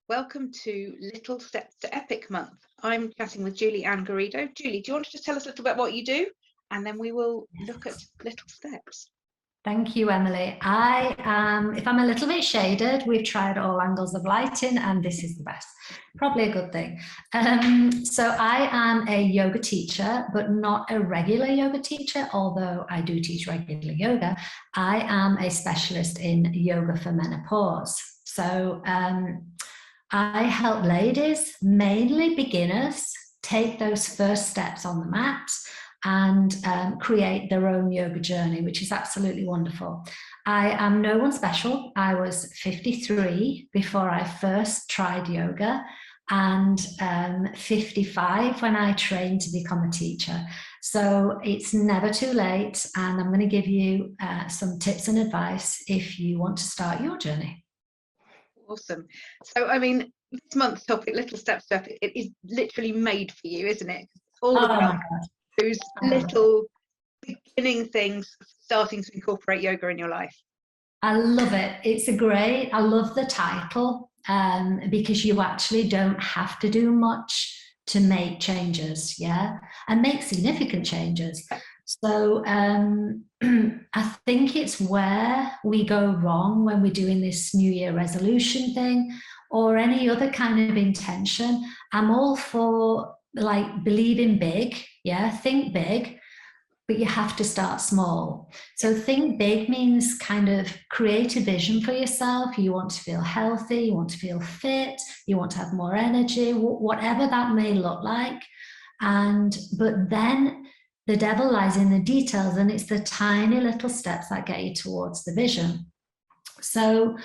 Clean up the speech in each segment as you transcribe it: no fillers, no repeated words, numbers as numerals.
Welcome to Little Steps to Epic Month. I'm chatting with Julie Ann Garrido. Julie, do you want to just tell us a little bit what you do? And then we will look at little steps. Thank you, Emily. I am, if I'm a little bit shaded, we've tried all angles of lighting and this is the best. Probably a good thing. So I am a yoga teacher, but not a regular yoga teacher, although I do teach regular yoga. I am a specialist in yoga for menopause. So I help ladies, mainly beginners, take those first steps on the mat and create their own yoga journey, which is absolutely wonderful. I am no one special. I was 53 before I first tried yoga and 55 when I trained to become a teacher. So it's never too late, and I'm going to give you some tips and advice if you want to start your journey. Awesome. So, I mean, this month's topic, Little Steps to Epic, it is literally made for you, isn't it? It's all about those little beginning things, starting to incorporate yoga in your life. I love it. I love the title because you actually don't have to do much to make changes, yeah, and make significant changes. So I think it's where we go wrong when we're doing this New Year resolution thing or any other kind of intention. I'm all for like believing big, yeah, think big, but you have to start small. So think big means kind of create a vision for yourself. You want to feel healthy, you want to feel fit, you want to have more energy, whatever that may look like. But then the devil lies in the details, and it's the tiny little steps that get you towards the vision. So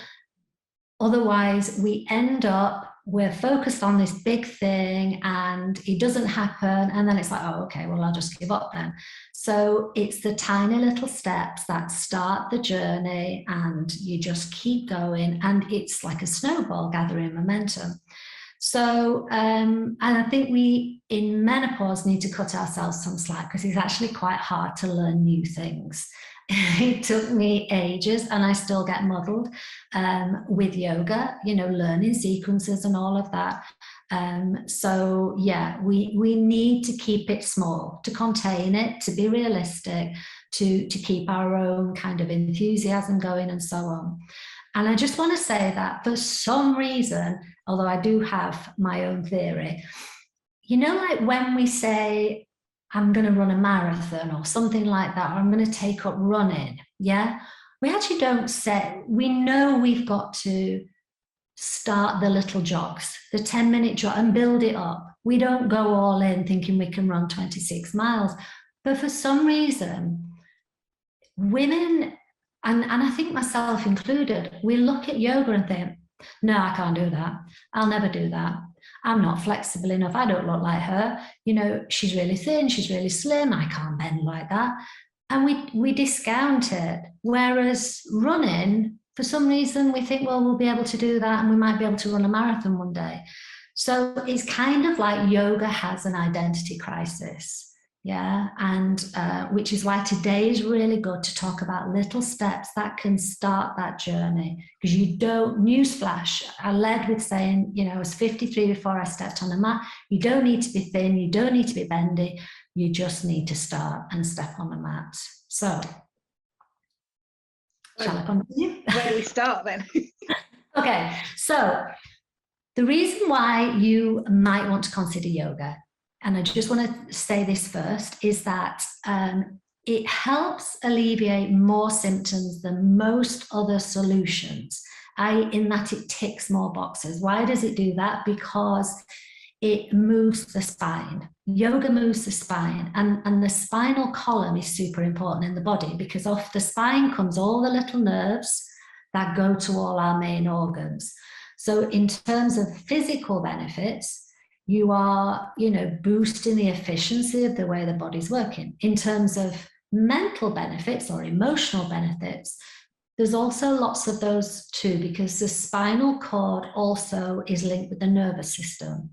otherwise we end up, we're focused on this big thing and it doesn't happen, and then it's like, oh, okay, well, I'll just give up then. So it's the tiny little steps that start the journey, and you just keep going, and it's like a snowball gathering momentum. So and I think we in menopause need to cut ourselves some slack, because it's actually quite hard to learn new things. It took me ages, and I still get muddled with yoga, you know, learning sequences and all of that. So yeah, we need to keep it small, to contain it, to be realistic, to keep our own kind of enthusiasm going and so on. And I just want to say that for some reason, although I do have my own theory, you know, like when we say, I'm going to run a marathon or something like that, or I'm going to take up running, yeah, we actually don't say, we know we've got to start the little jogs, the 10-minute jog, and build it up. We don't go all in thinking we can run 26 miles. But for some reason, women, and I think myself included, we look at yoga and think, no, I can't do that. I'll never do that. I'm not flexible enough. I don't look like her. You know, she's really thin, she's really slim. I can't bend like that. And we discount it. Whereas running, for some reason, we think, well, we'll be able to do that and we might be able to run a marathon one day. So it's kind of like yoga has an identity crisis. Yeah, and which is why today is really good to talk about little steps that can start that journey. Because you don't, newsflash, I led with saying, you know, I was 53 before I stepped on the mat. You don't need to be thin, you don't need to be bendy, you just need to start and step on the mat. So, shall I continue? Where do we start then? Okay, so the reason why you might want to consider yoga, and I just want to say this first, is that it helps alleviate more symptoms than most other solutions, in that it ticks more boxes. Why does it do that? Because it moves the spine. Yoga moves the spine, and the spinal column is super important in the body, because off the spine comes all the little nerves that go to all our main organs. So in terms of physical benefits, you are, you know, boosting the efficiency of the way the body's working. In terms of mental benefits or emotional benefits, there's also lots of those too, because the spinal cord also is linked with the nervous system,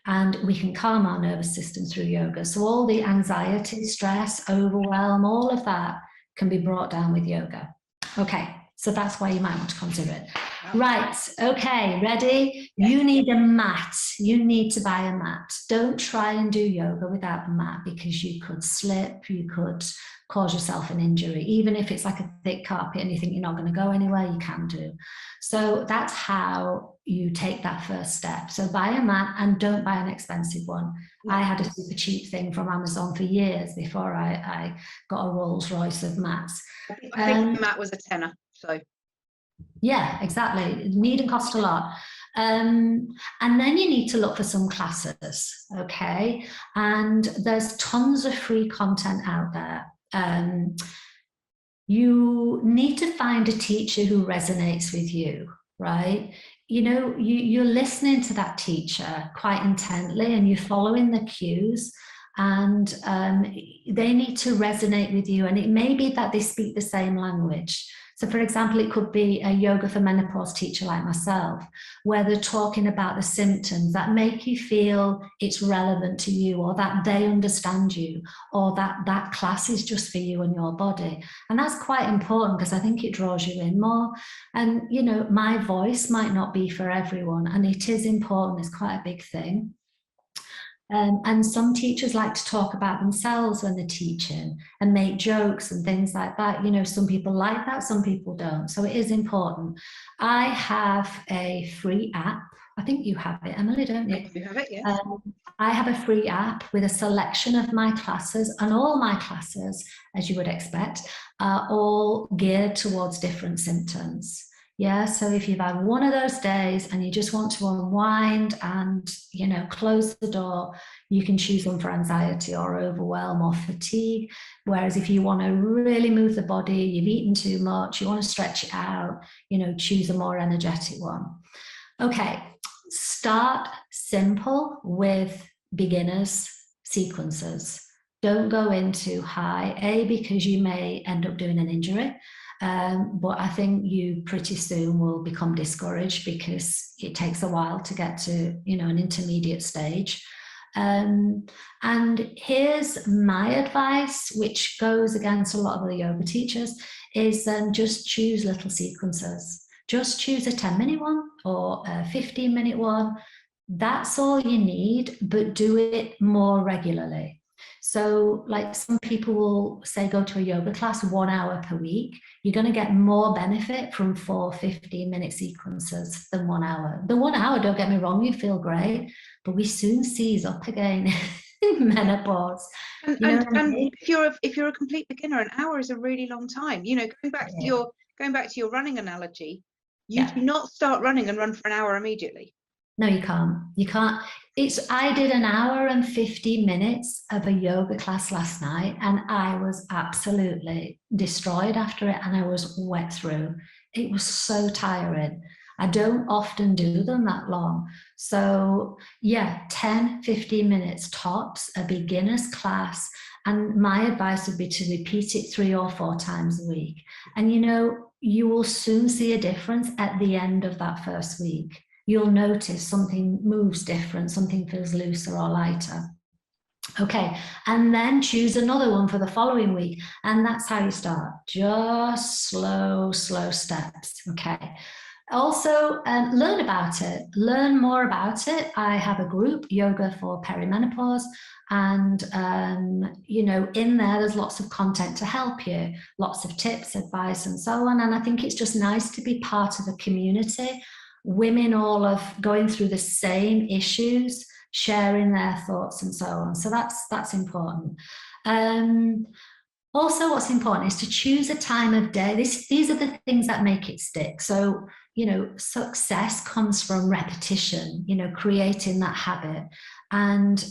and we can calm our nervous system through yoga. So all the anxiety, stress, overwhelm, all of that can be brought down with yoga. Okay, so that's why you might want to consider it. Right, okay, ready? Yes. You need a mat. You need to buy a mat. Don't try and do yoga without a mat, because you could slip, you could cause yourself an injury. Even if it's like a thick carpet and you think you're not going to go anywhere, you can do. So that's how you take that first step. So buy a mat, and don't buy an expensive one. No. I had a super cheap thing from Amazon for years before I got a Rolls Royce of mats. I think the mat was a tenner, so. Yeah, exactly. Need and cost a lot. And then you need to look for some classes, okay? And there's tons of free content out there. You need to find a teacher who resonates with you, right? You know, you're listening to that teacher quite intently, and you're following the cues, and they need to resonate with you. And it may be that they speak the same language. So for example, it could be a yoga for menopause teacher like myself, where they're talking about the symptoms that make you feel it's relevant to you, or that they understand you, or that class is just for you and your body. And that's quite important, because I think it draws you in more. And, you know, my voice might not be for everyone, and it is important. It's quite a big thing. And some teachers like to talk about themselves when they're teaching and make jokes and things like that. You know, some people like that, some people don't. So it is important. I have a free app. I think you have it, Emily, don't you? I do have it, yes. I have a free app with a selection of my classes, and all my classes, as you would expect, are all geared towards different symptoms. Yeah, so if you've had one of those days and you just want to unwind and, you know, close the door, you can choose one for anxiety or overwhelm or fatigue. Whereas if you want to really move the body, you've eaten too much, you want to stretch it out, you know, choose a more energetic one. Okay, start simple with beginners sequences. Don't go into high, because you may end up doing an injury. But I think you pretty soon will become discouraged, because it takes a while to get to, you know, an intermediate stage. And here's my advice, which goes against a lot of the yoga teachers, is just choose little sequences. Just choose a 10-minute one or a 15-minute one. That's all you need, but do it more regularly. So like some people will say, go to a yoga class 1 hour per week. You're going to get more benefit from 4 15-minute sequences than 1 hour. The 1 hour, don't get me wrong, you feel great, but we soon seize up again in menopause. And if you're a complete beginner, an hour is a really long time. You know, going back to your running analogy, you do not start running and run for an hour immediately. No, you can't. You can't. I did an hour and 50 minutes of a yoga class last night, and I was absolutely destroyed after it, and I was wet through. It was so tiring. I don't often do them that long. So yeah, 10, 15 minutes tops, a beginner's class. And my advice would be to repeat it 3 or 4 times a week. And you know, you will soon see a difference at the end of that first week. You'll notice something moves different, something feels looser or lighter. Okay, and then choose another one for the following week. And that's how you start, just slow steps, okay? Also, learn about it, learn more about it. I have a group, Yoga for Perimenopause, and you know, in there's lots of content to help you, lots of tips, advice, and so on. And I think it's just nice to be part of a community, women all of going through the same issues, sharing their thoughts and so on. So that's important. Also, what's important is to choose a time of day. These are the things that make it stick. So, you know, success comes from repetition, you know, creating that habit. And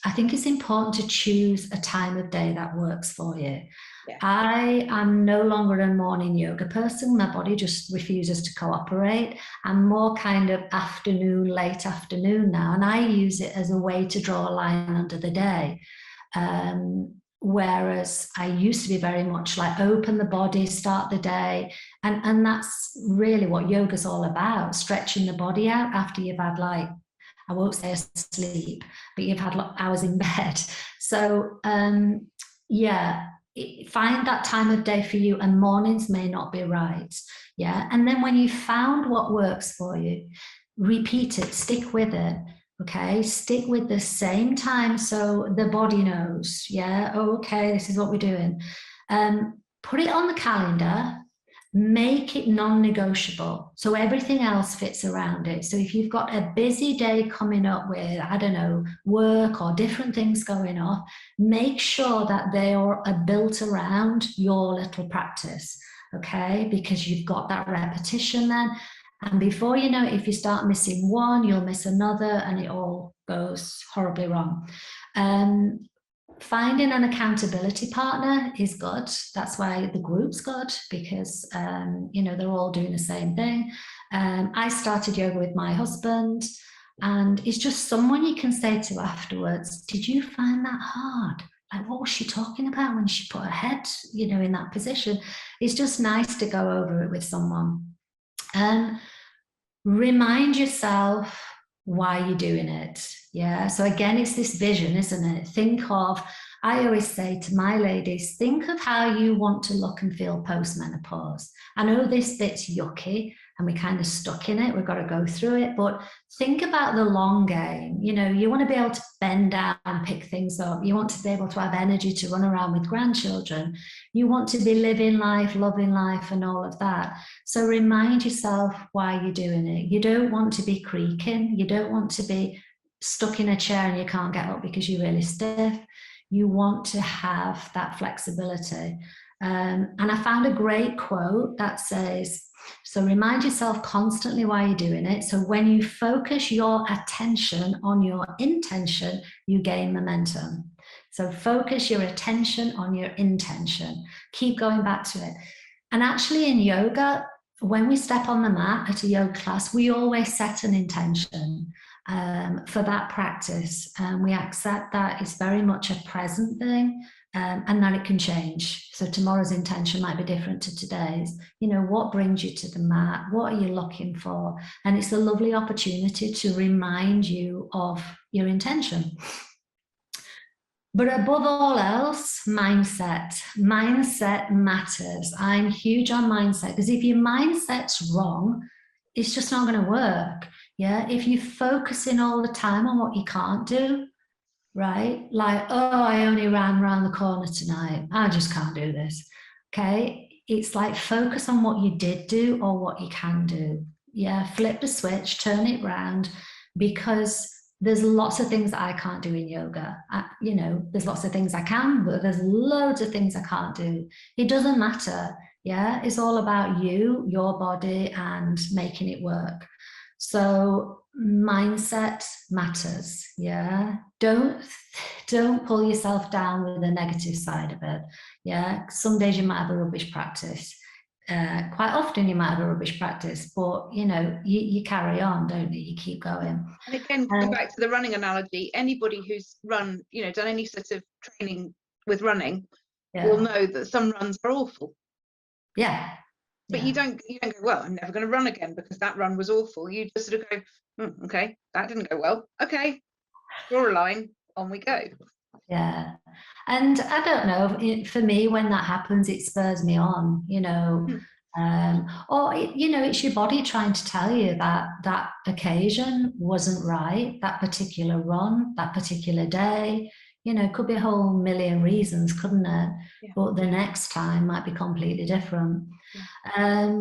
I think it's important to choose a time of day that works for you. Yeah. I am no longer a morning yoga person. My body just refuses to cooperate. I'm more kind of afternoon, late afternoon now. And I use it as a way to draw a line under the day. Whereas I used to be very much like open the body, start the day. And that's really what yoga's all about, stretching the body out after you've had, like, I won't say asleep, but you've had hours in bed. So yeah, find that time of day for you, and mornings may not be right. Yeah. And then when you found what works for you, repeat it, stick with it. Okay, stick with the same time so the body knows. Yeah, oh, okay, this is what we're doing. Put it on the calendar, make it non-negotiable so everything else fits around it. So if you've got a busy day coming up with, I don't know, work or different things going on, make sure that they are built around your little practice. Okay, because you've got that repetition then. And before you know it, if you start missing one, you'll miss another, and it all goes horribly wrong. Finding an accountability partner is good. That's why the group's good, because you know, they're all doing the same thing. I started yoga with my husband, and it's just someone you can say to afterwards, did you find that hard? Like, what was she talking about when she put her head, you know, in that position? It's just nice to go over it with someone. Remind yourself why you're doing it. Yeah. So again, it's this vision, isn't it? Think of, I always say to my ladies, think of how you want to look and feel post-menopause. I know this bit's yucky and we're kind of stuck in it. We've got to go through it, but think about the long game. You know, you want to be able to bend down and pick things up. You want to be able to have energy to run around with grandchildren. You want to be living life, loving life, and all of that. So remind yourself why you're doing it. You don't want to be creaking. You don't want to be stuck in a chair and you can't get up because you're really stiff. You want to have that flexibility. And I found a great quote that says, so remind yourself constantly why you're doing it. So when you focus your attention on your intention, you gain momentum. So focus your attention on your intention. Keep going back to it. And actually in yoga, when we step on the mat at a yoga class, we always set an intention for that practice. We accept that it's very much a present thing, and that it can change. So tomorrow's intention might be different to today's. You know, what brings you to the mat? What are you looking for? And it's a lovely opportunity to remind you of your intention. But above all else, mindset. Mindset matters. I'm huge on mindset, because if your mindset's wrong, it's just not going to work. Yeah. If you're focusing all the time on what you can't do, right? Like, oh, I only ran around the corner tonight. I just can't do this. Okay. It's like focus on what you did do or what you can do. Yeah. Flip the switch, turn it round, because there's lots of things that I can't do in yoga. You know, there's lots of things I can, but there's loads of things I can't do. It doesn't matter. Yeah. It's all about you, your body, and making it work. So mindset matters. Yeah. Don't pull yourself down with the negative side of it. Yeah. Some days you might have a rubbish practice. Quite often you might have a rubbish practice, but you know, you carry on, don't you? You keep going. And again, going back to the running analogy, anybody who's run, you know, done any sort of training with running will know that some runs are awful. Yeah. But you don't go, well, I'm never going to run again because that run was awful. You just sort of go, okay, that didn't go well. Okay, draw a line, on we go. Yeah. And I don't know, for me, when that happens, it spurs me on, you know, or, you know, it's your body trying to tell you that that occasion wasn't right, that particular run, that particular day, you know, could be a whole million reasons, couldn't it? Yeah. But the next time might be completely different. Yeah.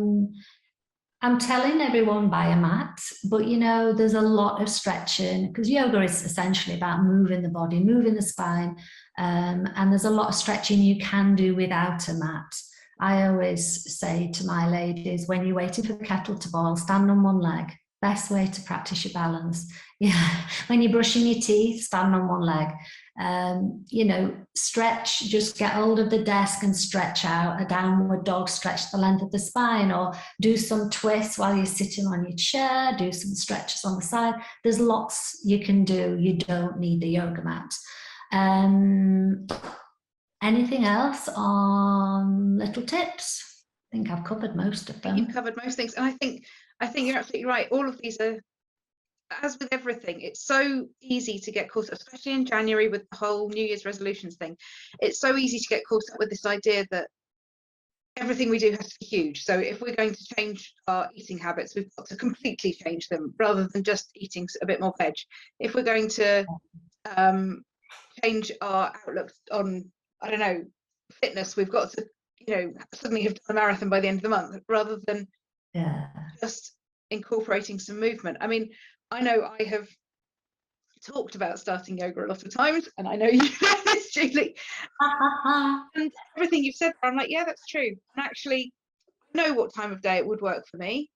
I'm telling everyone buy a mat, but you know, there's a lot of stretching, because yoga is essentially about moving the body, moving the spine, and there's a lot of stretching you can do without a mat. I always say to my ladies, when you're waiting for the kettle to boil, stand on one leg. Best way to practice your balance. Yeah. When you're brushing your teeth, stand on one leg. You know, stretch, just get hold of the desk and stretch out a downward dog, stretch the length of the spine, or do some twists while you're sitting on your chair, do some stretches on the side. There's lots you can do. You don't need the yoga mat. Anything else on little tips? I think I've covered most of them. You've covered most things. And I think you're absolutely right. All of these are as with everything, it's so easy to get caught up, especially in January with the whole New Year's resolutions thing. It's so easy to get caught up with this idea that everything we do has to be huge. So if we're going to change our eating habits, we've got to completely change them rather than just eating a bit more veg. If we're going to change our outlook on, I don't know, fitness, we've got to, suddenly have done a marathon by the end of the month rather than just incorporating some movement. I mean, I know I have talked about starting yoga a lot of times, and I know you know this, Julie. And everything you've said, I'm like, yeah, that's true. And actually, I know what time of day it would work for me,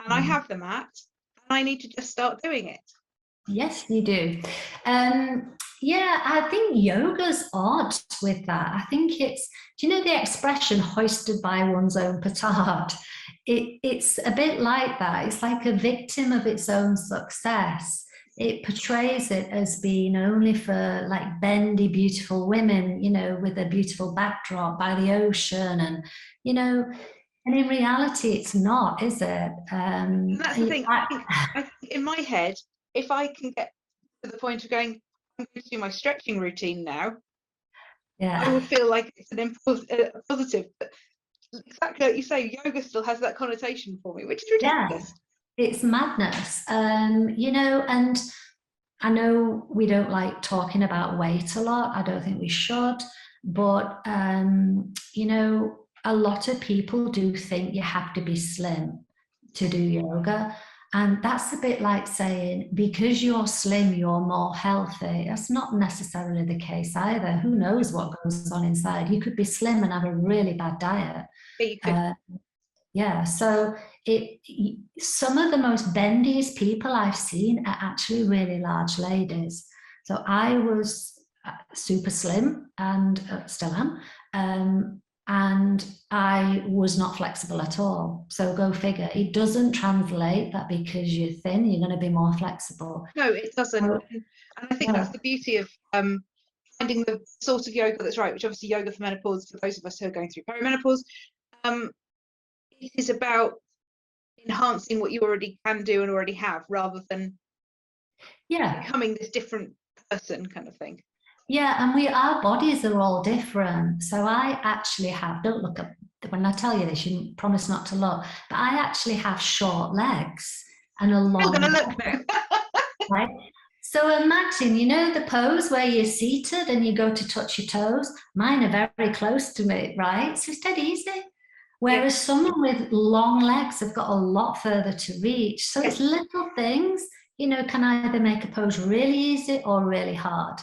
and I have the mat, and I need to just start doing it. Yes, you do. Yeah, I think yoga's odd with that. I think it's, do you know the expression hoisted by one's own petard? It's a bit like that. It's like a victim of its own success. It portrays it as being only for like bendy, beautiful women, with a beautiful backdrop by the ocean, and, and in reality, it's not, is it? And that's the thing. I think in my head, if I can get to the point of going, I'm going to do my stretching routine now, I would feel like it's a positive. But exactly like you say, yoga still has that connotation for me, which is ridiculous. Yeah, it's madness. And I know we don't like talking about weight a lot. I don't think we should. But, a lot of people do think you have to be slim to do yoga. And that's a bit like saying, because you're slim, you're more healthy. That's not necessarily the case either. Who knows what goes on inside? You could be slim and have a really bad diet. Yeah, so some of the most bendiest people I've seen are actually really large ladies. So I was super slim and still am. And I was not flexible at all. So go figure. It doesn't translate that because you're thin, you're going to be more flexible. No, it doesn't. And I think that's the beauty of finding the sort of yoga that's right, which obviously yoga for menopause, for those of us who are going through perimenopause, it is about enhancing what you already can do and already have rather than becoming this different person kind of thing. Yeah, and our bodies are all different. So I actually have, don't look up, when I tell you this, you promise not to look, but I actually have short legs and a long I'm gonna look now. Right? So imagine, the pose where you're seated and you go to touch your toes. Mine are very close to me, right? So it's dead easy. Whereas someone with long legs have got a lot further to reach. So it's little things, can either make a pose really easy or really hard.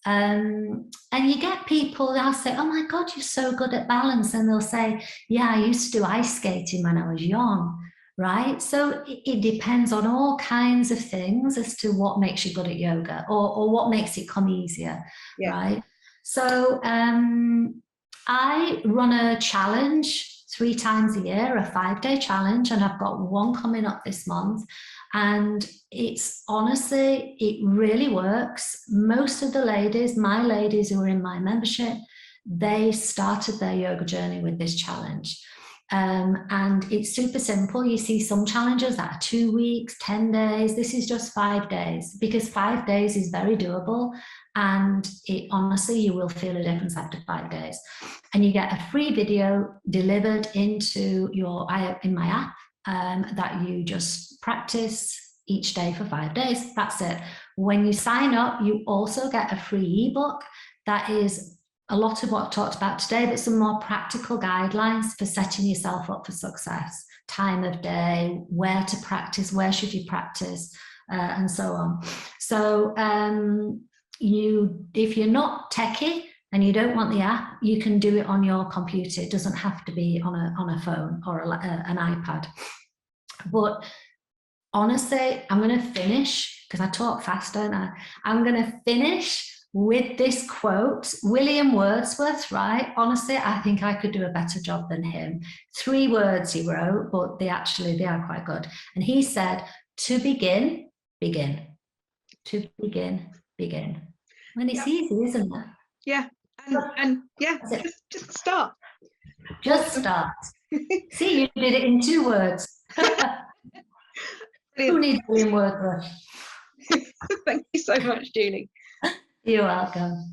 And you get people, they'll say, oh my God, you're so good at balance. And they'll say, yeah, I used to do ice skating when I was young, right? So it depends on all kinds of things as to what makes you good at yoga or what makes it come easier, right? So I run a challenge 3 times a year, a 5-day challenge, and I've got one coming up this month. And it's honestly, it really works. Most of the ladies, my ladies who are in my membership, they started their yoga journey with this challenge. And it's super simple. You see some challenges that are 2 weeks, 10 days. This is just 5 days because 5 days is very doable. And honestly, you will feel a difference after 5 days. And you get a free video delivered into in my app. That you just practice each day for 5 days. That's it. When you sign up, you also get a free ebook that is a lot of what I've talked about today, but some more practical guidelines for setting yourself up for success. Time of day, where to practice, where should you practice, and so on. So if you're not techie and you don't want the app, you can do it on your computer. It doesn't have to be on a phone or an iPad. But honestly, I'm going to finish, because I talk fast, don't I? I'm going to finish with this quote, William Wordsworth, right? Honestly, I think I could do a better job than him. 3 words he wrote, but they are quite good. And he said, to begin, begin. To begin, begin. And it's easy, isn't it? Yeah. And just start. Just start. See, you did it in 2 words. Who needs William Wordsworth? Thank you so much, Julie. You're welcome.